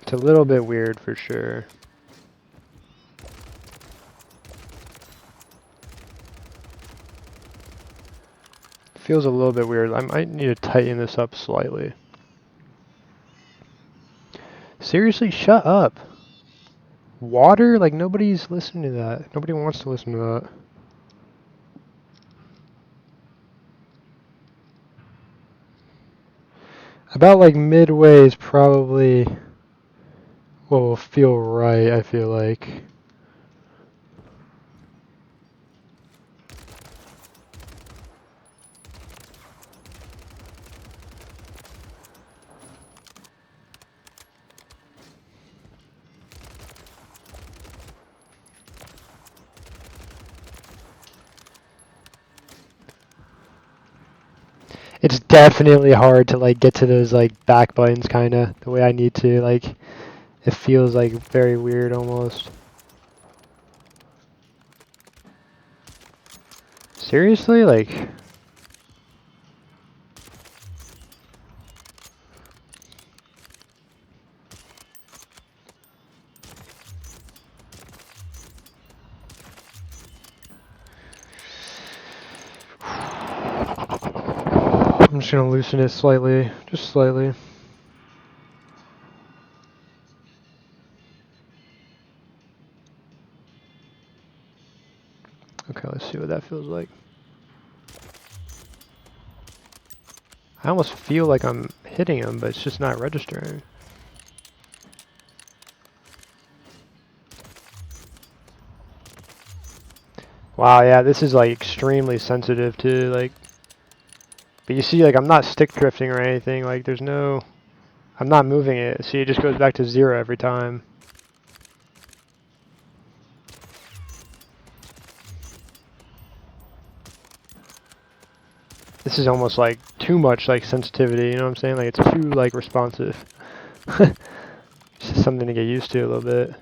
It's a little bit weird for sure. Feels a little bit weird. I might need to tighten this up slightly. Seriously, shut up. Water? Like nobody's listening to that. Nobody wants to listen to that. about like midway is probably what will feel right, I feel like. It's definitely hard to like get to those like back buttons kind of the way I need to. Like it feels like very weird almost. Seriously? Like I'm just gonna loosen it slightly, just slightly. Okay, let's see what that feels like. I almost feel like I'm hitting him, but it's just not registering. Wow, yeah, this is like extremely sensitive too, like, but you see, like, I'm not stick drifting or anything, like, there's no, I'm not moving it. See, it just goes back to 0 every time. This is almost like too much like sensitivity, you know what I'm saying? Like it's too like responsive. It's just something to get used to a little bit.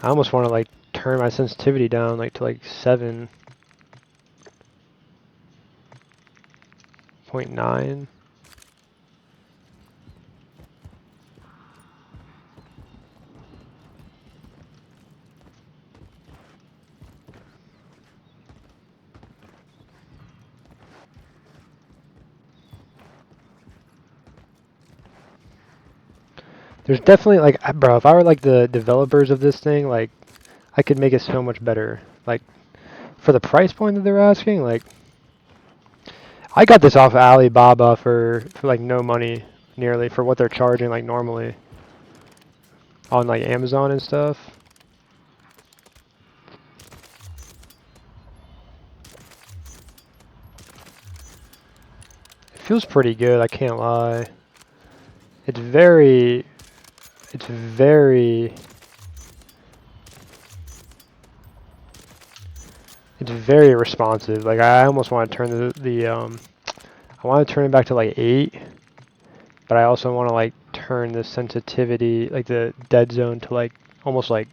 I almost want to like turn my sensitivity down like to like 7.9. There's definitely like, bro, if I were like the developers of this thing, like I could make it so much better. Like for the price point that they're asking, like I got this off of Alibaba for like no money nearly for what they're charging like normally on like Amazon and stuff. It feels pretty good, I can't lie. It's very, it's very, it's very responsive. Like I almost want to turn I want to turn it back to like 8, but I also want to like turn the sensitivity, like the dead zone to like almost like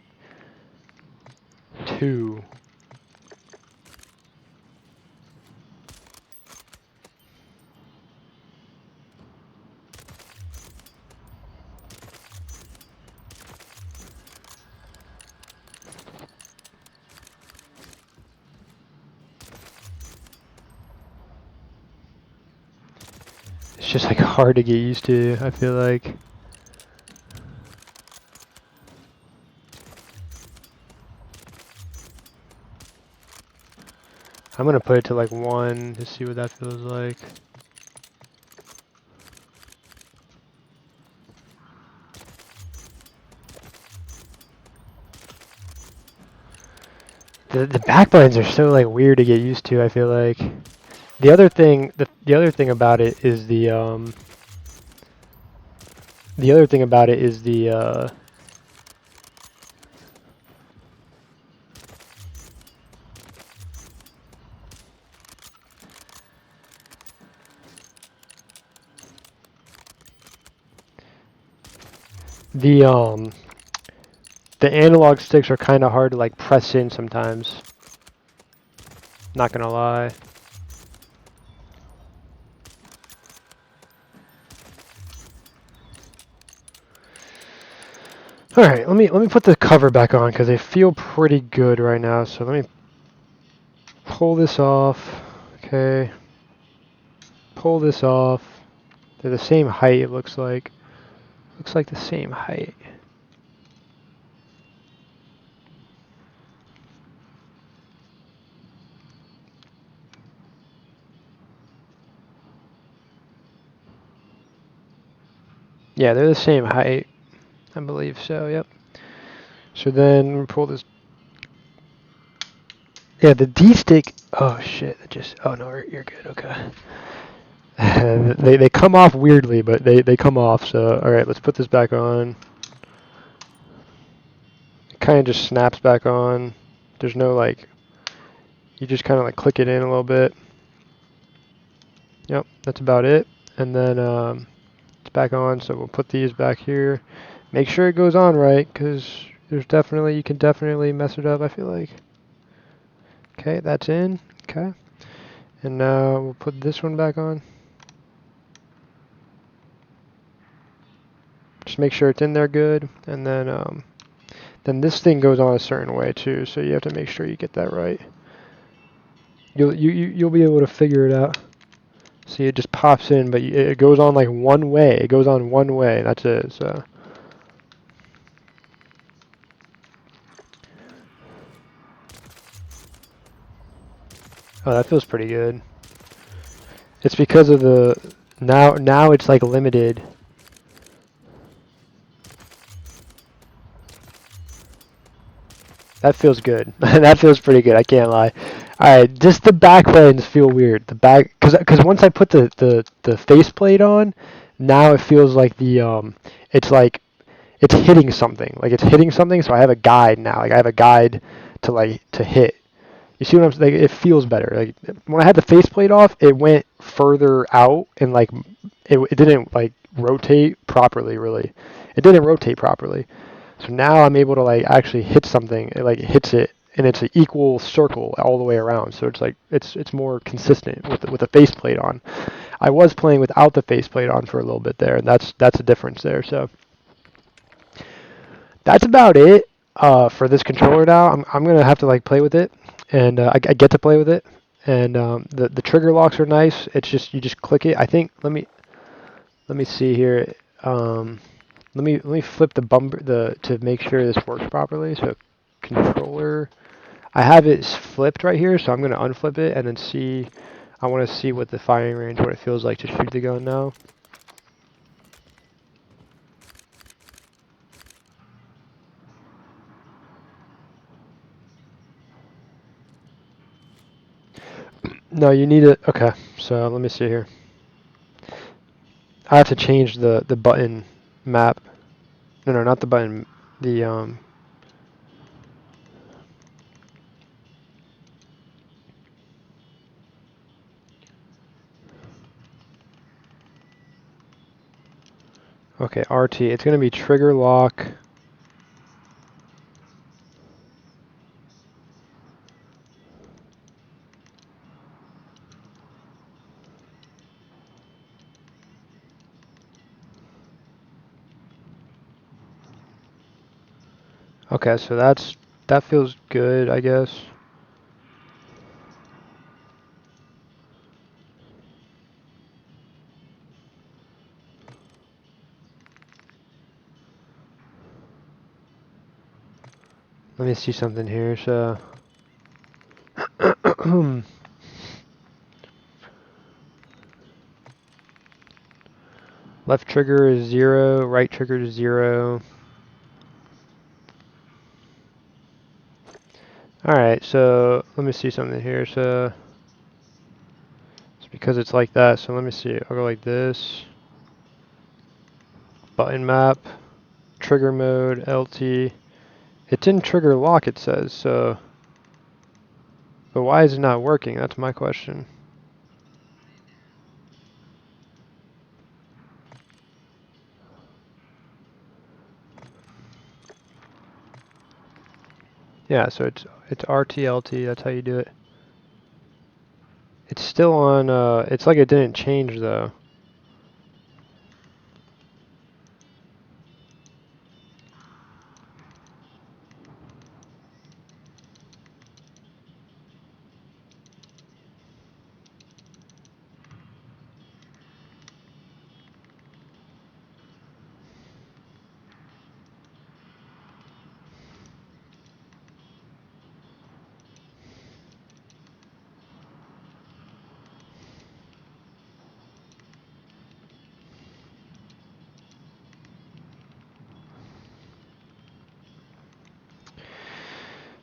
2. It's just like hard to get used to, I feel like. I'm gonna put it to like 1 to see what that feels like. The back buttons are so like weird to get used to, I feel like. The other thing about it is the other thing about it is the the analog sticks are kind of hard to like press in sometimes. Not gonna lie. All right, let me put the cover back on because they feel pretty good right now. So let me pull this off. Okay, pull this off. They're the same height. It looks like. Looks like the same height. Yeah, they're the same height, I believe so. Yep. So then we pull this. Yeah, the D stick. Oh shit! It just. Oh no, you're good. Okay. they come off weirdly, but they come off. So all right, let's put this back on. It kind of just snaps back on. There's no like. You just kind of like click it in a little bit. Yep, that's about it. And then it's back on. So we'll put these back here. Make sure it goes on right, because there's definitely you can definitely mess it up. I feel like. Okay, that's in. Okay. And now we'll put this one back on. Just make sure it's in there good, and then this thing goes on a certain way too. So you have to make sure you get that right. You'll be able to figure it out. See, it just pops in, but it goes on like one way. It goes on one way. That's it. So. Oh, that feels pretty good. It's because of the now it's like limited. That feels good. That feels pretty good. I can't lie. All right, just the back lanes feel weird. The back, because once I put the faceplate on, now it feels like it's like it's hitting something. Like it's hitting something. So I have a guide now. Like I have a guide to hit. You see what I'm saying? Like, it feels better. Like when I had the faceplate off, it went further out and like it didn't like rotate properly. Really, it didn't rotate properly. So now I'm able to like actually hit something. It like hits it, and it's an equal circle all the way around. So it's like it's more consistent with the faceplate on. I was playing without the faceplate on for a little bit there, and that's a difference there. So that's about it for this controller now. I'm gonna have to like play with it, and I get to play with it, and the trigger locks are nice. It's just you just click it. I think let me see here. Let me flip the bumper to make sure this works properly. So controller, I have it flipped right here, so I'm gonna unflip it and then see. I want to see what the firing range, what it feels like to shoot the gun now. No, you need it. Okay, so let me see here. I have to change the button map. No, not the button. The. Okay, RT. It's gonna be trigger lock. Okay, so that feels good, I guess. Let me see something here. So. Left trigger is 0, right trigger is 0. Alright, so let me see something here. So it's because it's like that, so let me see. I'll go like this. Button map, trigger mode, LT. It's in trigger lock, it says, so. But why is it not working? That's my question. Yeah, so it's RTLT, that's how you do it. It's still on, it's like it didn't change though.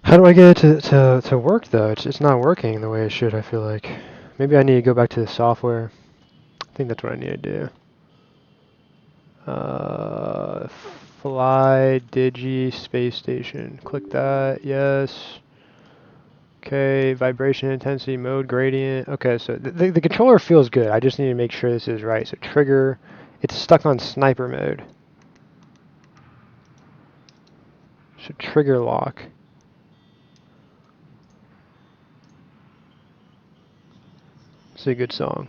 How do I get it to work though? It's not working the way it should, I feel like. Maybe I need to go back to the software. I think that's what I need to do. Flydigi space station. Click that. Yes. Okay, vibration intensity mode gradient. Okay, so the controller feels good. I just need to make sure this is right. So trigger, it's stuck on sniper mode. So trigger lock. It's a good song.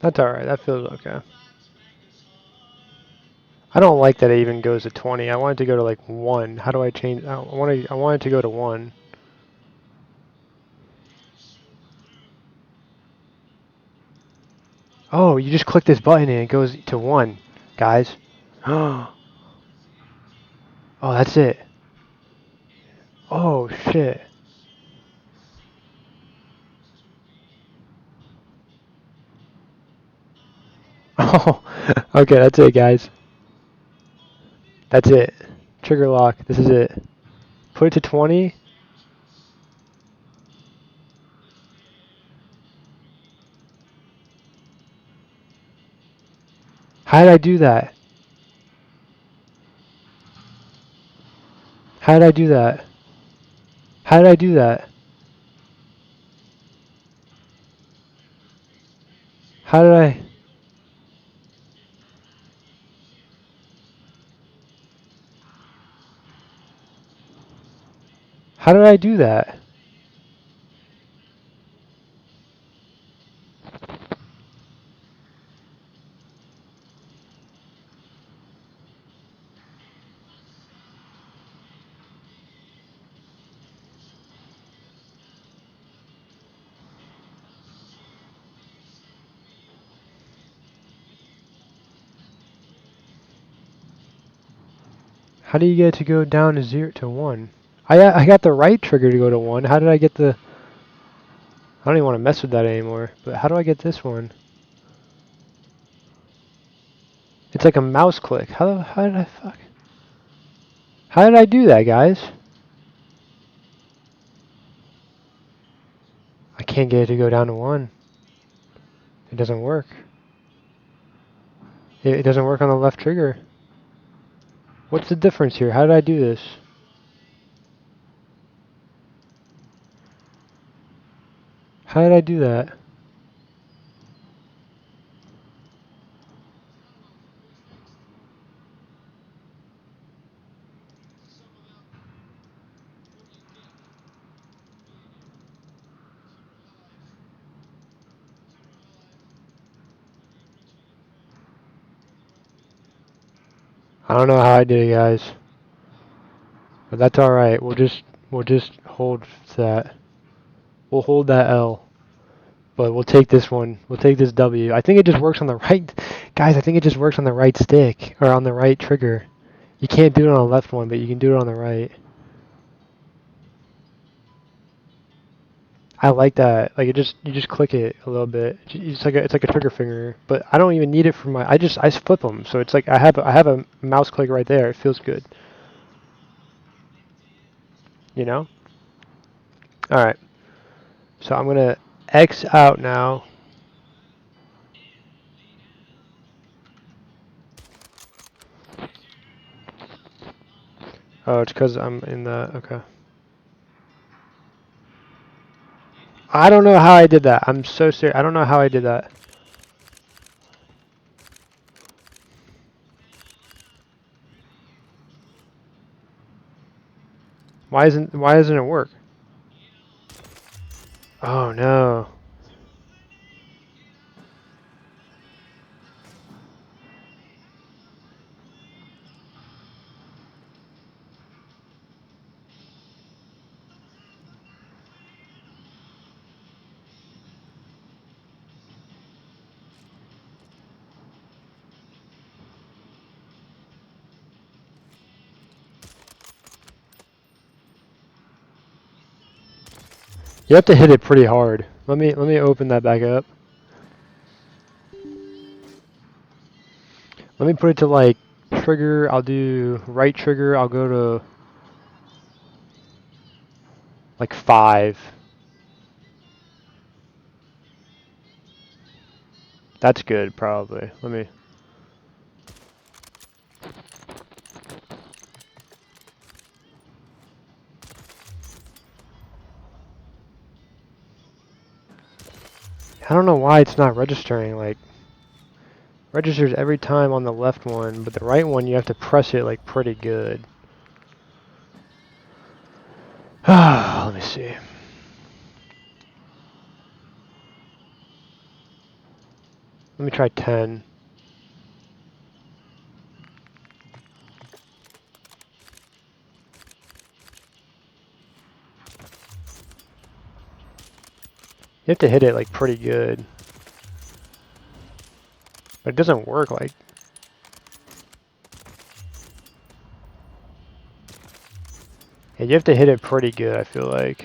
That's alright, that feels okay. I don't like that it even goes to 20. I want it to go to like 1. How do I change? I want it to go to 1. Oh, you just click this button and it goes to 1, guys. Oh, that's it. Oh, shit. Oh, okay, that's it, guys. That's it. Trigger lock. This is it. Put it to 20. How did I do that? How did I do that? How did I do that? How did I? How did I do that? How do you get it to go down to 0 to 1? I got the right trigger to go to 1. How did I get the? I don't even want to mess with that anymore. But how do I get this one? It's like a mouse click. How did I fuck? How did I do that, guys? I can't get it to go down to 1. It doesn't work. It doesn't work on the left trigger. What's the difference here? How did I do this? How did I do that? I don't know how I did it, guys. But that's alright. We'll just hold that. We'll hold that L. But we'll take this one. We'll take this W. I think it just works on the right. Guys, I think it just works on the right stick. Or on the right trigger. You can't do it on the left one, but you can do it on the right. I like that. Like you just click it a little bit. It's like a trigger finger. But I don't even need it for my. I just flip them. So it's like I have a mouse click right there. It feels good. You know. Alright. So I'm gonna X out now. Oh, it's because I'm in the, okay. I don't know how I did that. I'm so serious. I don't know how I did that. Why doesn't it work? Oh no. You have to hit it pretty hard. Let me open that back up. Let me put it to like trigger. I'll do right trigger. I'll go to like 5. That's good, probably. Let me. I don't know why it's not registering. Like, registers every time on the left one, but the right one you have to press it like pretty good. Let me see. Let me try 10. You have to hit it like pretty good. But it doesn't work like. Yeah, you have to hit it pretty good, I feel like.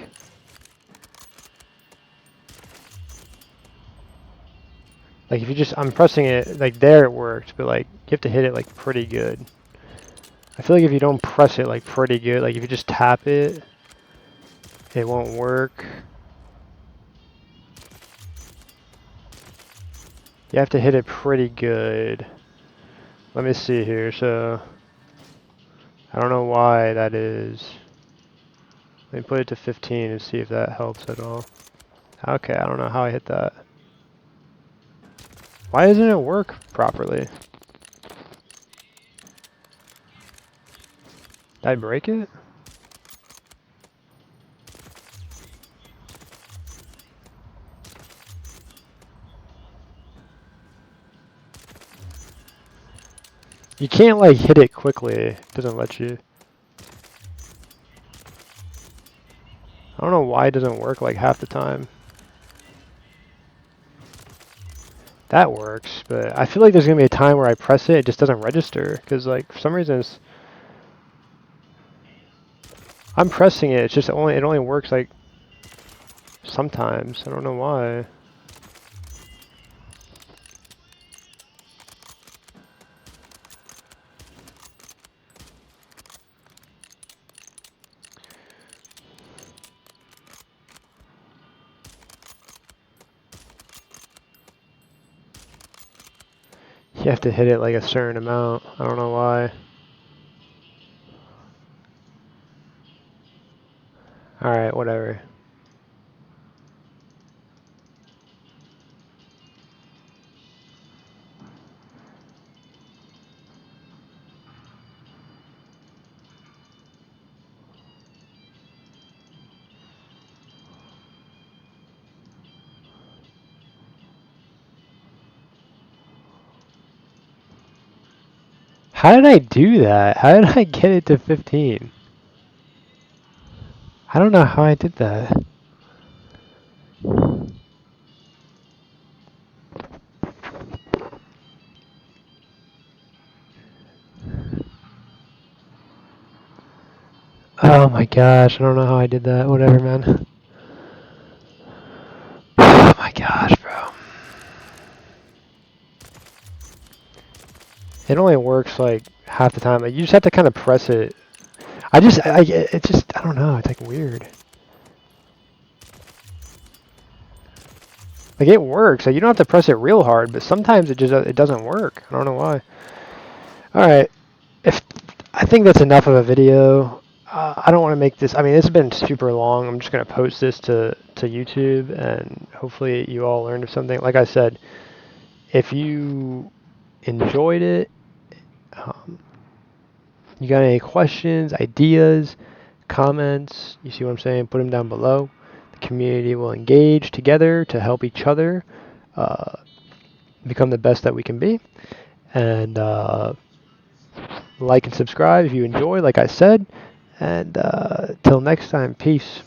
Like if you just, I'm pressing it, like there it worked, but like you have to hit it like pretty good. I feel like if you don't press it like pretty good, like if you just tap it, it won't work. You have to hit it pretty good. Let me see here, so I don't know why that is. Let me put it to 15 and see if that helps at all. Okay, I don't know how I hit that. Why doesn't it work properly? Did I break it? You can't like hit it quickly. It doesn't let you. I don't know why it doesn't work like half the time. That works, but I feel like there's gonna be a time where I press it, it just doesn't register. Cause like for some reason I'm pressing it, it's just it only works like sometimes. I don't know why. You have to hit it like a certain amount. I don't know why. Alright, whatever. How did I do that? How did I get it to 15? I don't know how I did that. Oh my gosh, I don't know how I did that. Whatever, man. Oh my gosh, bro. It only works like half the time. Like, you just have to kind of press it. It's just, I don't know. It's like weird. Like it works. Like you don't have to press it real hard, but sometimes it doesn't work. I don't know why. All right. If I think that's enough of a video. I don't want to make this. I mean, it's been super long. I'm just gonna post this to YouTube, and hopefully you all learned something. Like I said, if you enjoyed it, um, you got any questions, ideas, comments, you see what I'm saying? Put them down below. The community will engage together to help each other uh, become the best that we can be. And like and subscribe if you enjoy, like I said. And till next time, peace.